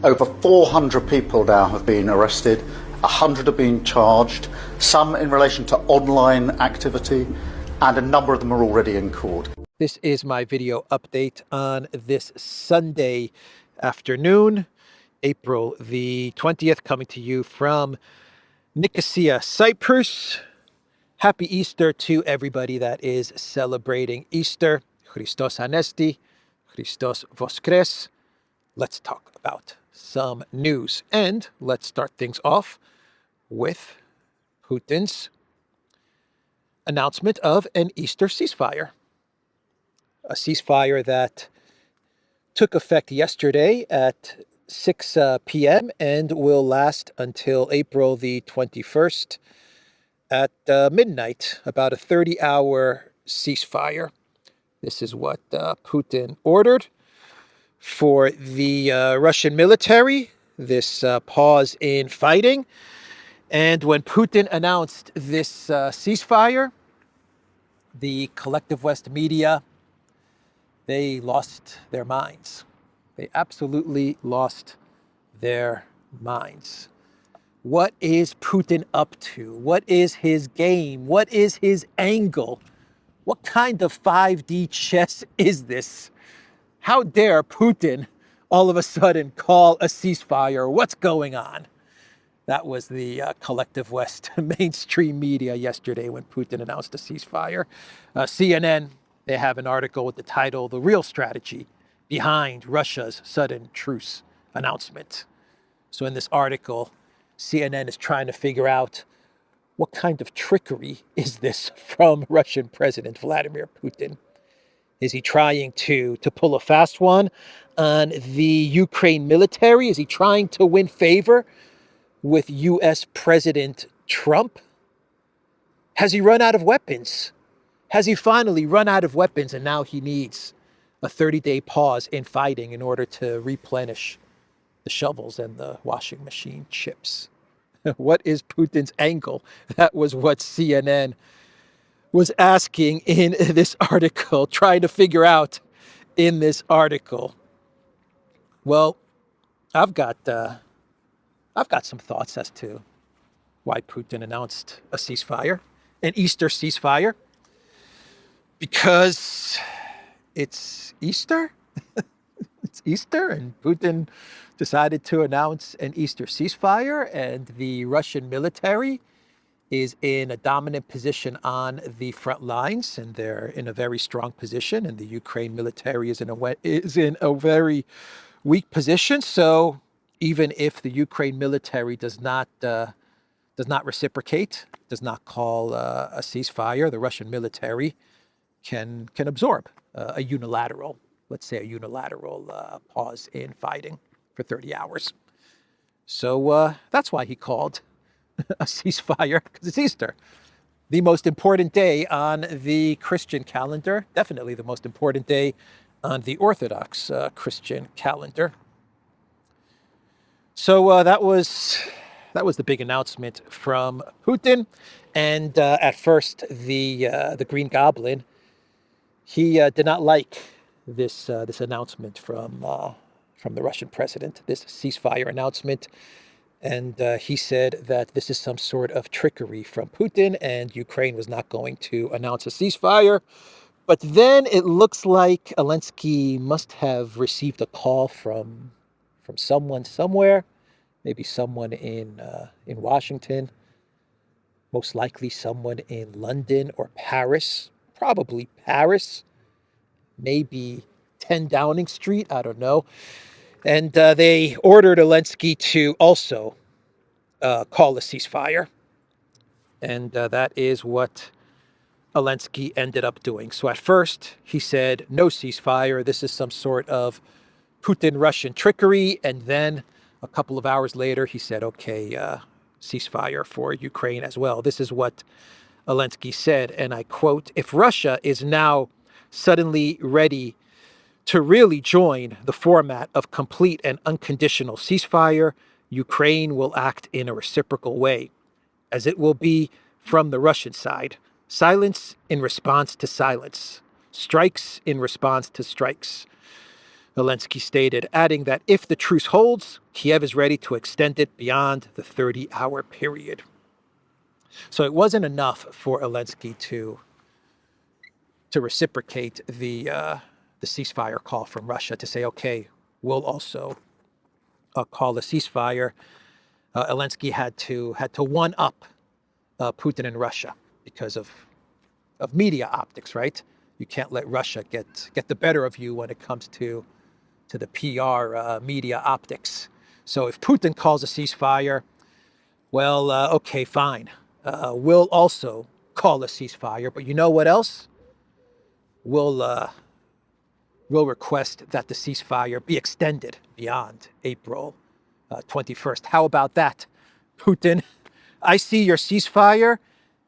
Over 400 people now have been arrested, 100 have been charged, some in relation to online activity, and a number of them are already in court. This is my video update on this Sunday afternoon, April the 20th, coming to you from Nicosia, Cyprus. Happy Easter to everybody that is celebrating Easter. Christos Anesti, Christos Voskres. Let's talk about some news. And let's start things off with Putin's announcement of an Easter ceasefire. A ceasefire that took effect yesterday at 6 p.m. and will last until April the 21st at midnight, about a 30-hour ceasefire. This is what Putin ordered for the Russian military, this pause in fighting. And when Putin announced this ceasefire, the collective West media, they lost their minds. They absolutely lost their minds. What is Putin up to? What is his game? What is his angle? What kind of 5D chess is this? How dare Putin all of a sudden call a ceasefire? What's going on? That was the collective West mainstream media yesterday when Putin announced a ceasefire. CNN, they have an article with the title, "The Real Strategy Behind Russia's Sudden Truce Announcement." So in this article, CNN is trying to figure out what kind of trickery is this from Russian President Vladimir Putin? Is he trying to pull a fast one on the Ukraine military? Is he trying to win favor with U.S. President Trump? Has he run out of weapons? Has he finally run out of weapons and now he needs a 30-day pause in fighting in order to replenish the shovels and the washing machine chips? What is Putin's angle? That was what CNN was asking in this article, trying to figure out in this article. Well, I've got some thoughts as to why Putin announced a ceasefire, an Easter ceasefire, because it's Easter. It's Easter, and Putin decided to announce an Easter ceasefire, and the Russian military is in a dominant position on the front lines, and they're in a very strong position, and the Ukraine military is in a very weak position. So even if the Ukraine military does not reciprocate, does not call a ceasefire, the Russian military can absorb a unilateral pause in fighting for 30 hours. So that's why he called a ceasefire, because it's Easter, the most important day on the Christian calendar, definitely the most important day on the Orthodox Christian calendar. So that was the big announcement from Putin. And at first, the Green Goblin, he did not like this announcement from the Russian president, this ceasefire announcement. And he said that this is some sort of trickery from Putin and Ukraine was not going to announce a ceasefire. But then it looks like Elensky must have received a call from someone somewhere, maybe someone in Washington, most likely someone in London or Paris, probably Paris, maybe 10 Downing Street, I don't know. And they ordered Elensky to also call a ceasefire. And that is what Elensky ended up doing. So at first, he said, no ceasefire. This is some sort of Putin-Russian trickery. And then a couple of hours later, he said, okay, ceasefire for Ukraine as well. This is what Elensky said, and I quote, "If Russia is now suddenly ready to really join the format of complete and unconditional ceasefire, Ukraine will act in a reciprocal way, as it will be from the Russian side. Silence in response to silence. Strikes in response to strikes. Elensky stated, adding that if the truce holds, Kiev is ready to extend it beyond the 30-hour period. So it wasn't enough for Elensky to reciprocate the ceasefire call from Russia, to say, okay, we'll also call a ceasefire. Elensky had to one up Putin in Russia because of media optics, right? You can't let Russia get the better of you when it comes to the PR media optics. So if Putin calls a ceasefire, well, okay, fine. We'll also call a ceasefire, but you know what else? We'll request that the ceasefire be extended beyond April 21st. How about that, Putin? I see your ceasefire,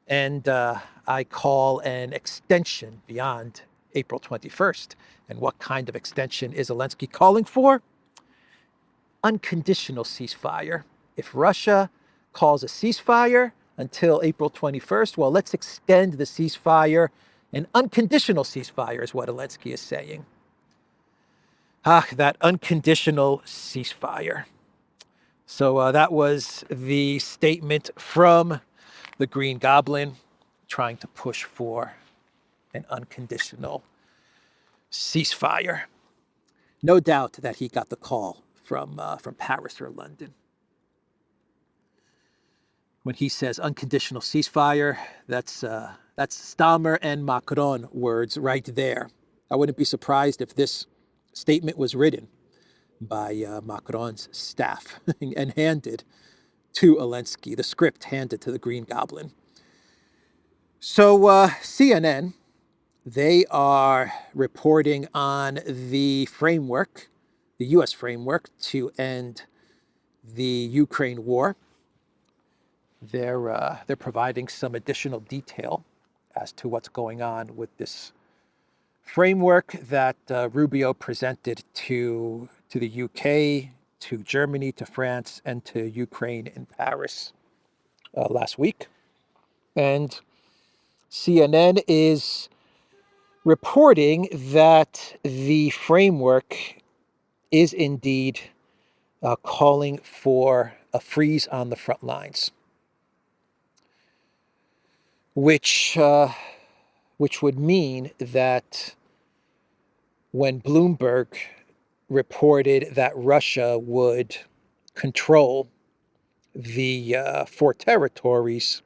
and I call an extension beyond April 21st. And what kind of extension is Zelensky calling for? Unconditional ceasefire. If Russia calls a ceasefire until April 21st, well, let's extend the ceasefire. An unconditional ceasefire is what Elensky is saying. That unconditional ceasefire. So that was the statement from the Green Goblin, trying to push for an unconditional ceasefire. No doubt that he got the call from Paris or London. When he says unconditional ceasefire, that's Stammer and Macron words right there. I wouldn't be surprised if this statement was written by Macron's staff and handed to Elensky, the script handed to the Green Goblin. So CNN, they are reporting on the framework, the U.S. framework to end the Ukraine war. They're providing some additional detail as to what's going on with this framework that Rubio presented to the UK, to Germany, to France, and to Ukraine in Paris last week. And CNN is reporting that the framework is indeed calling for a freeze on the front lines, which would mean that when Bloomberg reported that Russia would control the 4 territories,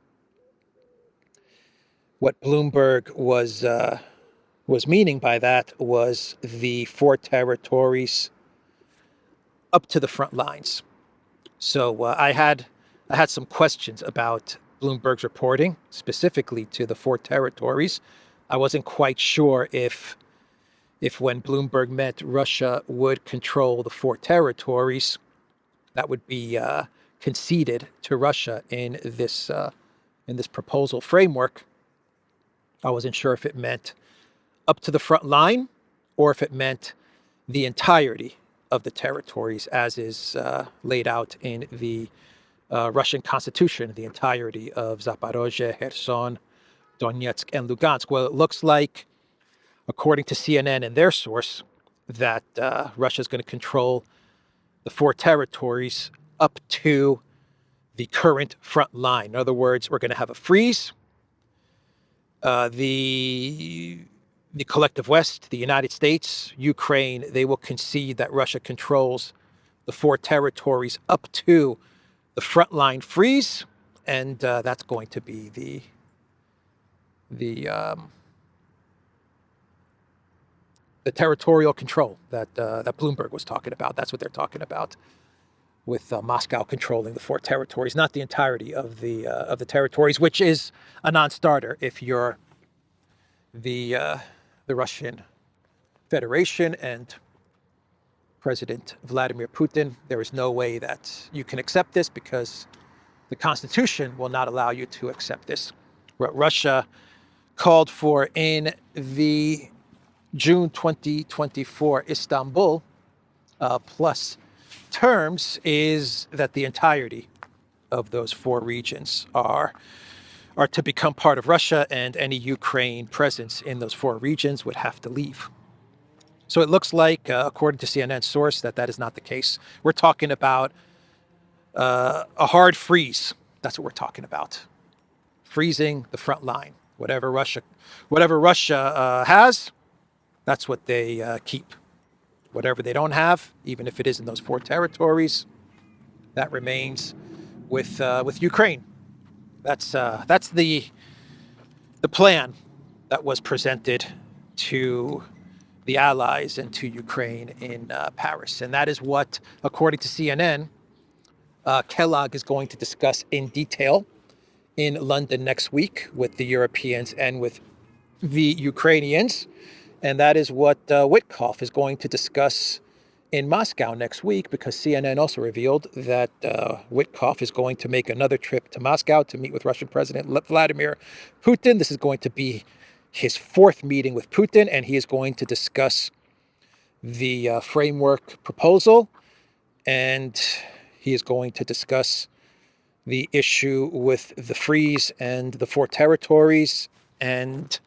what Bloomberg was meaning by that was the 4 territories up to the front lines. So I had some questions about Bloomberg's reporting, specifically to the 4 territories. I wasn't quite sure if when Bloomberg meant Russia would control the 4 territories, that would be conceded to Russia in this proposal framework. I wasn't sure if it meant up to the front line or if it meant the entirety of the territories as is laid out in the Russian constitution, the entirety of Zaporozhye, Kherson, Donetsk, and Lugansk. Well, it looks like, according to CNN and their source, that Russia is going to control the 4 territories up to the current front line. In other words, we're going to have a freeze. The collective West, the United States, Ukraine, they will concede that Russia controls the 4 territories up to the frontline freeze, and that's going to be the territorial control that Bloomberg was talking about. That's what they're talking about, with Moscow controlling the 4 territories, not the entirety of the territories, which is a non-starter if you're the Russian Federation and President Vladimir Putin. There is no way that you can accept this because the Constitution will not allow you to accept this. What Russia called for in the June 2024 Istanbul plus terms is that the entirety of those 4 regions are to become part of Russia, and any Ukraine presence in those 4 regions would have to leave. So it looks like, according to CNN source, that is not the case. We're talking about a hard freeze. That's what we're talking about. Freezing the front line. Whatever Russia has, that's what they keep. Whatever they don't have, even if it is in those 4 territories, that remains with Ukraine. That's the plan that was presented to the allies and to Ukraine in Paris, and that is what, according to CNN, Kellogg is going to discuss in detail in London next week with the Europeans and with the Ukrainians, and that is what Witkoff is going to discuss in Moscow next week, because CNN also revealed that Witkoff is going to make another trip to Moscow to meet with Russian President Vladimir Putin. This is going to be his 4th meeting with Putin, and he is going to discuss the framework proposal, and he is going to discuss the issue with the freeze and the 4 territories, and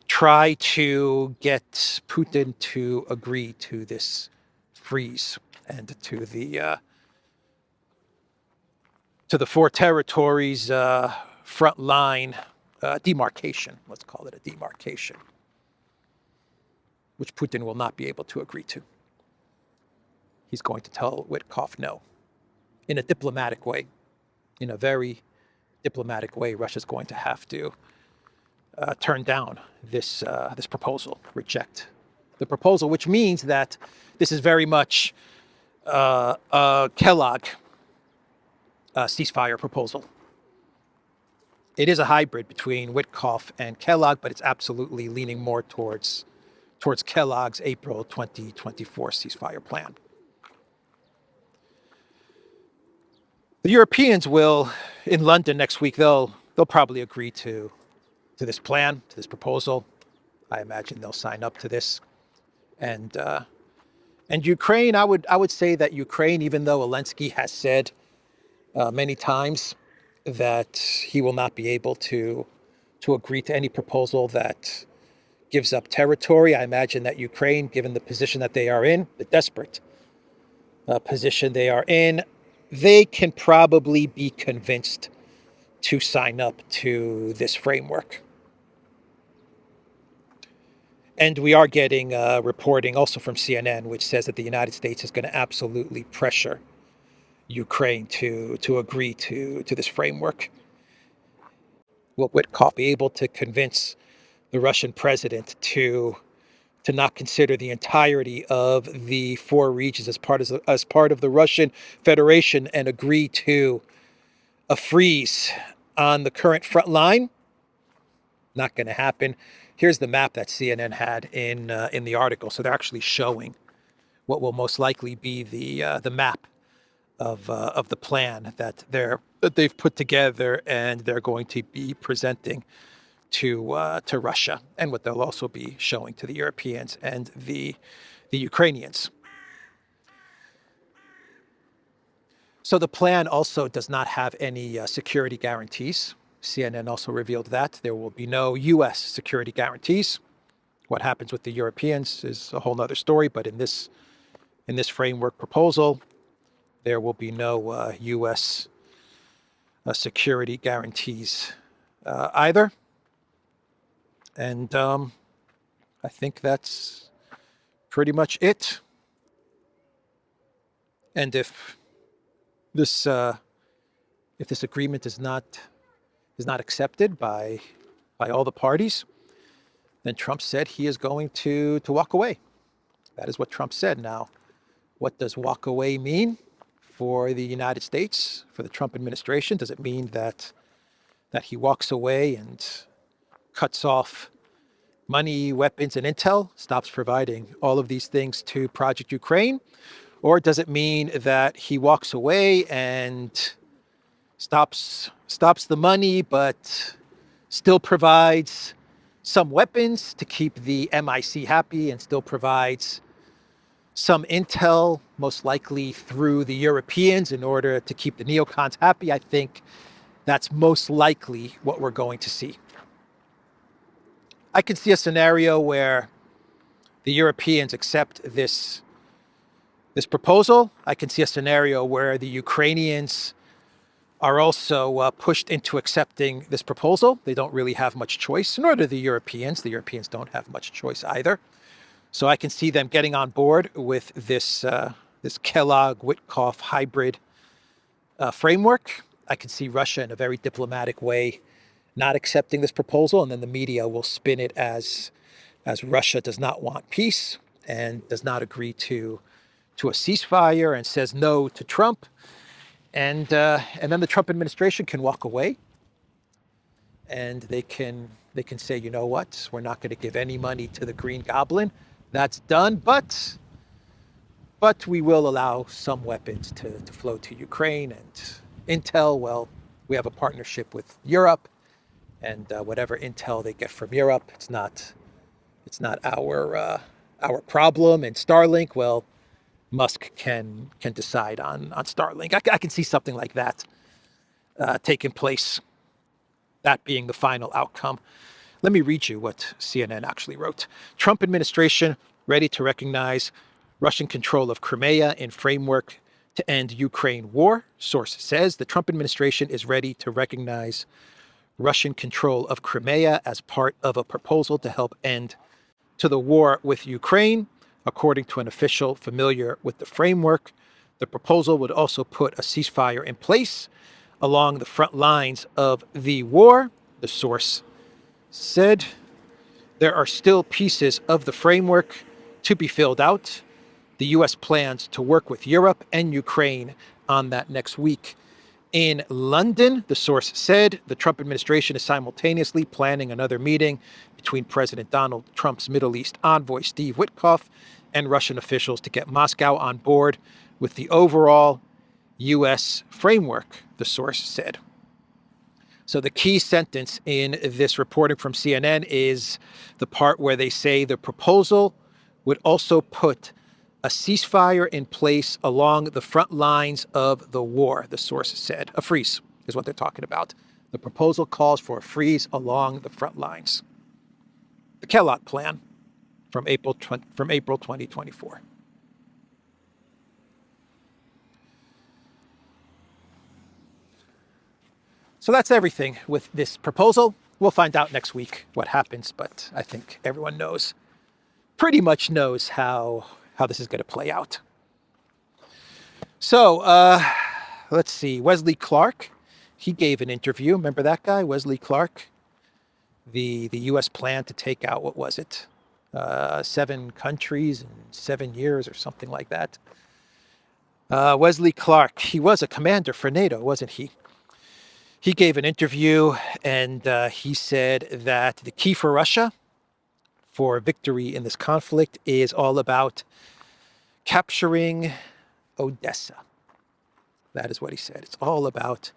try to get Putin to agree to this freeze and to the 4 territories front line demarcation. Let's call it a demarcation, which Putin will not be able to agree to. He's going to tell Witkoff no, in a diplomatic way, in a very diplomatic way. Russia's going to have to turn down this proposal, reject the proposal, which means that this is very much a Kellogg ceasefire proposal. It is a hybrid between Witkoff and Kellogg, but it's absolutely leaning more towards Kellogg's April 2024 ceasefire plan. The Europeans will, in London next week, they'll probably agree to this plan, to this proposal. I imagine they'll sign up to this. And Ukraine, I would say that Ukraine, even though Elensky has said many times that he will not be able to agree to any proposal that gives up territory, I imagine that Ukraine, given the position that they are in, the desperate position they are in, they can probably be convinced to sign up to this framework. And we are getting reporting also from CNN, which says that the United States is going to absolutely pressure Ukraine to agree to this framework. Will Witkoff be able to convince the Russian president to not consider the entirety of the 4 regions as part of the Russian Federation and agree to a freeze on the current front line? Not going to happen. Here's the map that CNN had in the article. So they're actually showing what will most likely be the map of the plan that they've put together, and they're going to be presenting to Russia, and what they'll also be showing to the Europeans and the Ukrainians. So the plan also does not have any security guarantees. CNN also revealed that there will be no U.S. security guarantees. What happens with the Europeans is a whole other story, but in this framework proposal, there will be no U.S. Security guarantees either. And I think that's pretty much it. And if this agreement is not accepted by all the parties, then Trump said he is going to walk away. That is what Trump said. Now, what does walk away mean for the United States, for the Trump administration? Does it mean that he walks away and cuts off money, weapons, and intel, stops providing all of these things to Project Ukraine? Or does it mean that he walks away and stops the money, but still provides some weapons to keep the MIC happy and still provides some intel, most likely through the Europeans, in order to keep the neocons happy? I think that's most likely what we're going to see. I can see a scenario where the Europeans accept this proposal, I can see a scenario where the Ukrainians are also pushed into accepting this proposal. They don't really have much choice, nor do the Europeans. The Europeans don't have much choice either. So I can see them getting on board with this Kellogg Witkoff hybrid framework. I can see Russia in a very diplomatic way not accepting this proposal, and then the media will spin it as Russia does not want peace and does not agree to a ceasefire and says no to Trump. And then the Trump administration can walk away, and they can say, you know what, we're not going to give any money to the Green Goblin. That's done, but we will allow some weapons to flow to Ukraine. And intel, well, we have a partnership with Europe, and whatever intel they get from Europe, it's not our problem. And Starlink, well, Musk can decide on Starlink. I can see something like that taking place, that being the final outcome. Let me read you what CNN actually wrote. Trump administration ready to recognize Russian control of Crimea in framework to end Ukraine war. Source says the Trump administration is ready to recognize Russian control of Crimea as part of a proposal to help end to the war with Ukraine. According to an official familiar with the framework, the proposal would also put a ceasefire in place along the front lines of the war. The source said there are still pieces of the framework to be filled out. The U.S. plans to work with Europe and Ukraine on that next week. In London, the source said the Trump administration is simultaneously planning another meeting between President Donald Trump's Middle East envoy, Steve Witkoff, and Russian officials to get Moscow on board with the overall U.S. framework, the source said. So the key sentence in this reporting from CNN is the part where they say the proposal would also put a ceasefire in place along the front lines of the war, the source said. A freeze is what they're talking about. The proposal calls for a freeze along the front lines. The Kellogg plan from April 2024. So that's everything with this proposal. We'll find out next week what happens, but I think everyone pretty much knows how this is going to play out. So let's see. Wesley Clark, he gave an interview. Remember that guy, Wesley Clark? The U.S. plan to take out, what was it? 7 countries in 7 years or something like that. Wesley Clark, he was a commander for NATO, wasn't he? He gave an interview, and he said that the key for Russia for victory in this conflict is all about capturing Odessa. That is what he said. It's all about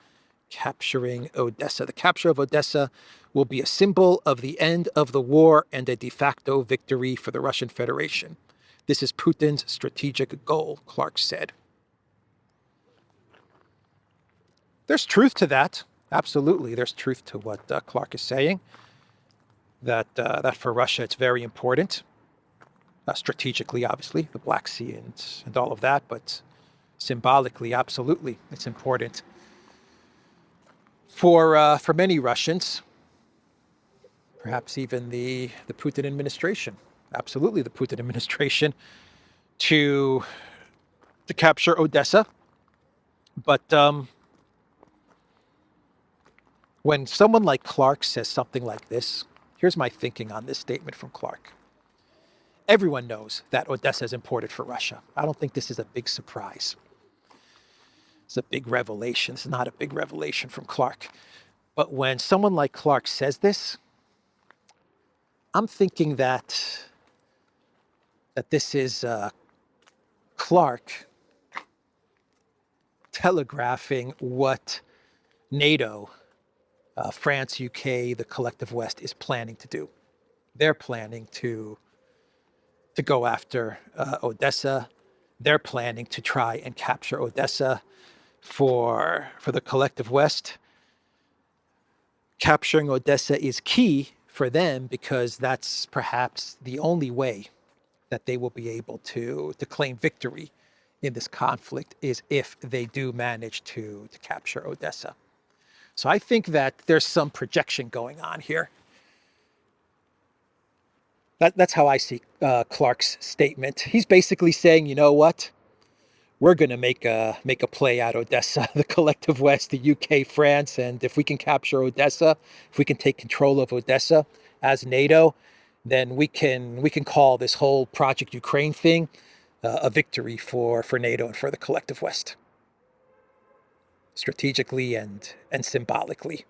capturing Odessa. The capture of Odessa will be a symbol of the end of the war and a de facto victory for the Russian Federation. This is Putin's strategic goal, Clark said. There's truth to that. Absolutely, there's truth to what Clark is saying. That for Russia, it's very important. Strategically, obviously, the Black Sea and all of that, but symbolically, absolutely, it's important for many Russians, perhaps even the Putin administration, absolutely the Putin administration, to capture Odessa. But when someone like Clark says something like this, here's my thinking on this statement from Clark. Everyone knows that Odessa is important for Russia. I don't think this is a big surprise. It's a big revelation. It's not a big revelation from Clark. But when someone like Clark says this, I'm thinking that this is Clark telegraphing what NATO, France, UK, the collective West is planning to do. They're planning to go after Odessa. They're planning to try and capture Odessa for the collective West. Capturing Odessa is key for them because that's perhaps the only way that they will be able to claim victory in this conflict is if they do manage to capture Odessa. So I think that there's some projection going on here. That's how I see Clark's statement. He's basically saying, you know what? We're going to make a play at Odessa, the collective West, the UK, France, and if we can capture Odessa, if we can take control of Odessa as NATO, then we can call this whole Project Ukraine thing a victory for NATO and for the collective West, strategically and symbolically.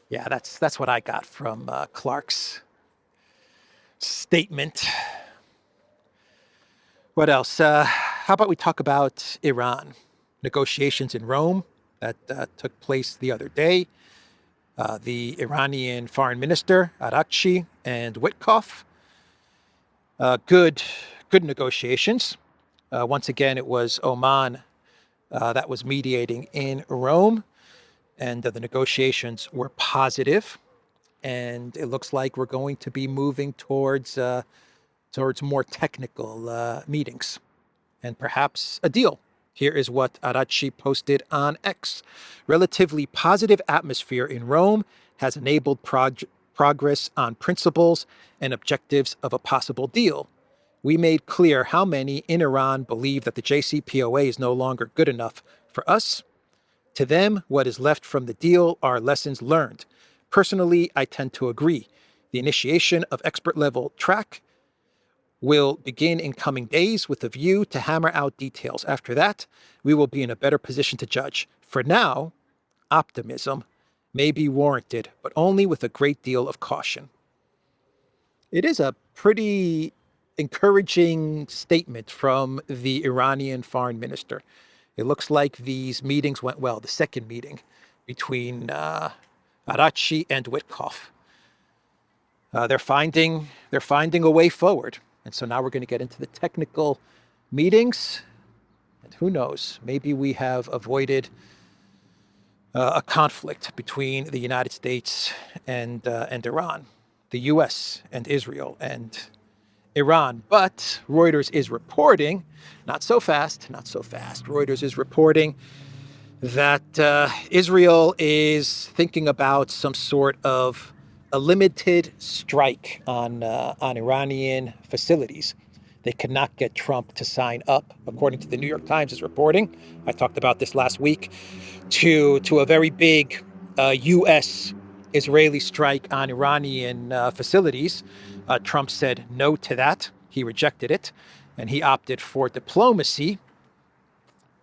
Yeah, that's what I got from Clark's statement. What else? How about we talk about Iran? Negotiations in Rome that took place the other day. The Iranian foreign minister, Araghchi, and Witkoff. Good negotiations. Once again, it was Oman that was mediating in Rome, and the negotiations were positive. And it looks like we're going to be moving towards more technical meetings and perhaps a deal. Here is what Araghchi posted on X. Relatively positive atmosphere in Rome has enabled progress on principles and objectives of a possible deal. We made clear how many in Iran believe that the JCPOA is no longer good enough for us. To them, what is left from the deal are lessons learned. Personally, I tend to agree. The initiation of expert-level track will begin in coming days with a view to hammer out details. After that, we will be in a better position to judge. For now, optimism may be warranted, but only with a great deal of caution. It is a pretty encouraging statement from the Iranian foreign minister. It looks like these meetings went well. The second meeting between Araghchi and Witkoff. They're finding a way forward. And so now we're going to get into the technical meetings. And who knows, maybe we have avoided a conflict between the United States and Iran, the U.S. and Israel and Iran. But Reuters is reporting, not so fast. Reuters is reporting that Israel is thinking about some sort of a limited strike on Iranian facilities. They cannot get Trump to sign up, according to the New York Times is reporting. I talked about this last week, to a very big U.S.-Israeli strike on Iranian facilities. Trump said no to that. He rejected it, and he opted for diplomacy.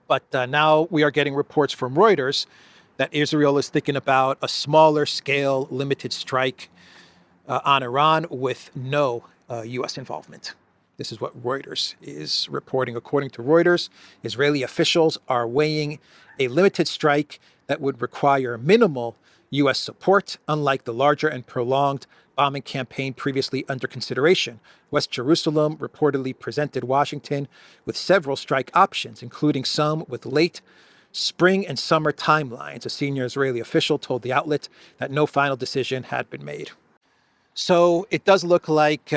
But now we are getting reports from Reuters that Israel is thinking about a smaller scale, limited strike on Iran with no U.S. involvement. This is what Reuters is reporting. According to Reuters, Israeli officials are weighing a limited strike that would require minimal U.S. support, unlike the larger and prolonged bombing campaign previously under consideration. West Jerusalem reportedly presented Washington with several strike options, including some with late spring and summer timelines. A senior Israeli official told the outlet that no final decision had been made. So it does look like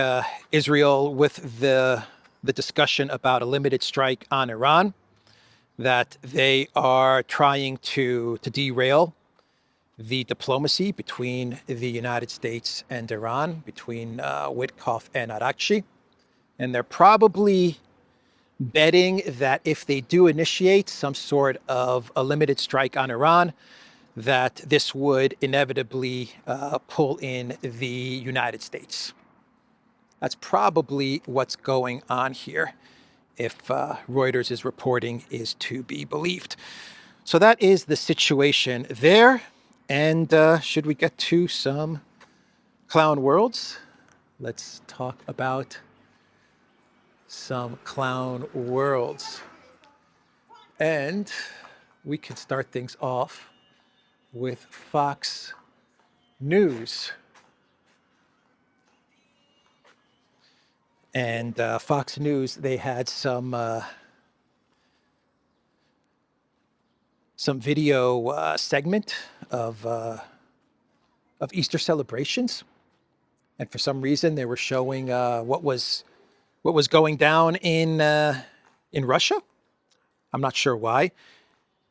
Israel, with the discussion about a limited strike on Iran, that they are trying to derail the diplomacy between the United States and Iran, between Witkoff and Araghchi. And they're probably betting that if they do initiate some sort of a limited strike on Iran, that this would inevitably pull in the United States. That's probably what's going on here, if Reuters' reporting is to be believed. So that is the situation there. And should we get to some clown worlds? Let's talk about some clown worlds. And we can start things off with Fox News. And Fox News, they had some video segment of Easter celebrations, and for some reason they were showing what was what was going down in Russia. I'm not sure why.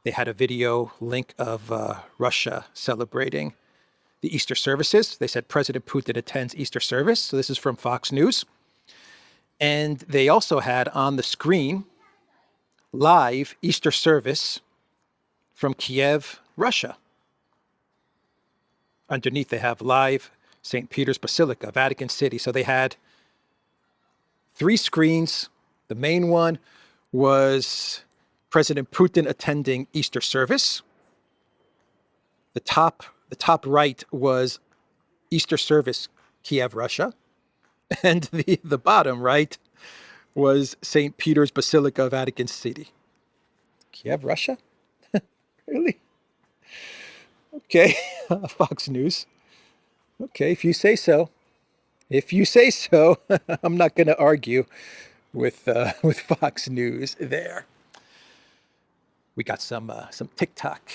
They had a video link of Russia celebrating the Easter services. They said President Putin attends Easter service. So this is from Fox News. And they also had on the screen live Easter service from Kiev, Russia. Underneath, they have live St. Peter's Basilica, Vatican City. So they had 3 screens. The main one was President Putin attending Easter service. The top right was Easter service, Kiev, Russia. And the bottom right was St. Peter's Basilica, Vatican City. Kiev, Russia? Really? Okay, Fox News. Okay, if you say so. If you say so, I'm not going to argue with Fox News there. We got some TikTok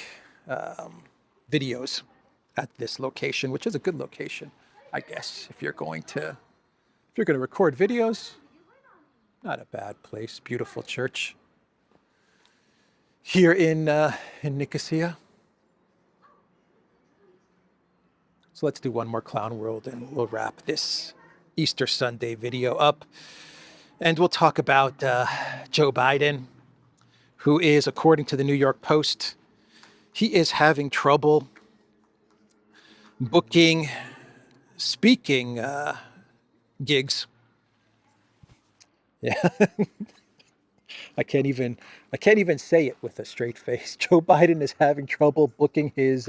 videos at this location, which is a good location, I guess. If you're going to record videos, not a bad place. Beautiful church here in Nicosia. So let's do one more Clown World and we'll wrap this Easter Sunday video up. And we'll talk about Joe Biden, who is, according to the New York Post, he is having trouble booking speaking gigs. Yeah. I can't even say it with a straight face. Joe Biden is having trouble booking his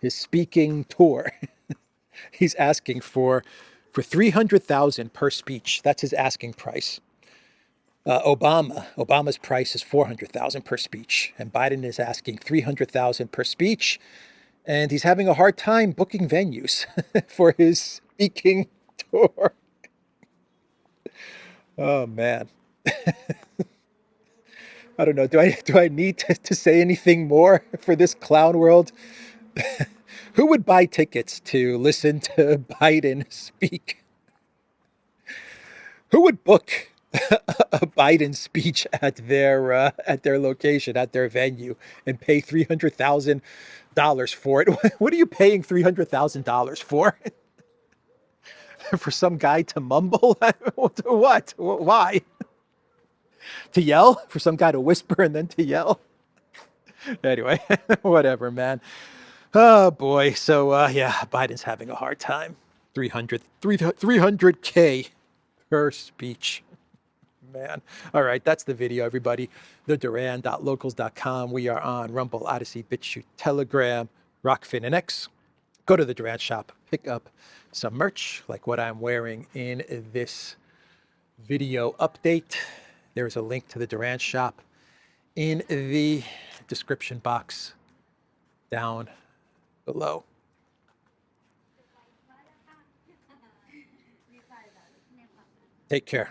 speaking tour. He's asking for $300,000 per speech. That's his asking price. Obama's price is $400,000 per speech, and Biden is asking $300,000 per speech, and he's having a hard time booking venues for his speaking tour. Oh man. I don't know. Do I need to say anything more for this clown world? Who would buy tickets to listen to Biden speak? Who would book a Biden speech at their location, at their venue, and pay $300,000 for it? What are you paying $300,000 for? For some guy to mumble? What? Why? To yell? For some guy to whisper and then to yell? Anyway, whatever, man. Oh boy. So yeah, Biden's having a hard time. 300K per speech. Man. All right, that's the video, everybody. The Duran.locals.com. We are on Rumble, Odysee, BitChute, Telegram, Rockfin, and X. Go to the Duran shop, pick up some merch like what I'm wearing in this video update. There's a link to the Duran shop in the description box down below. Take care.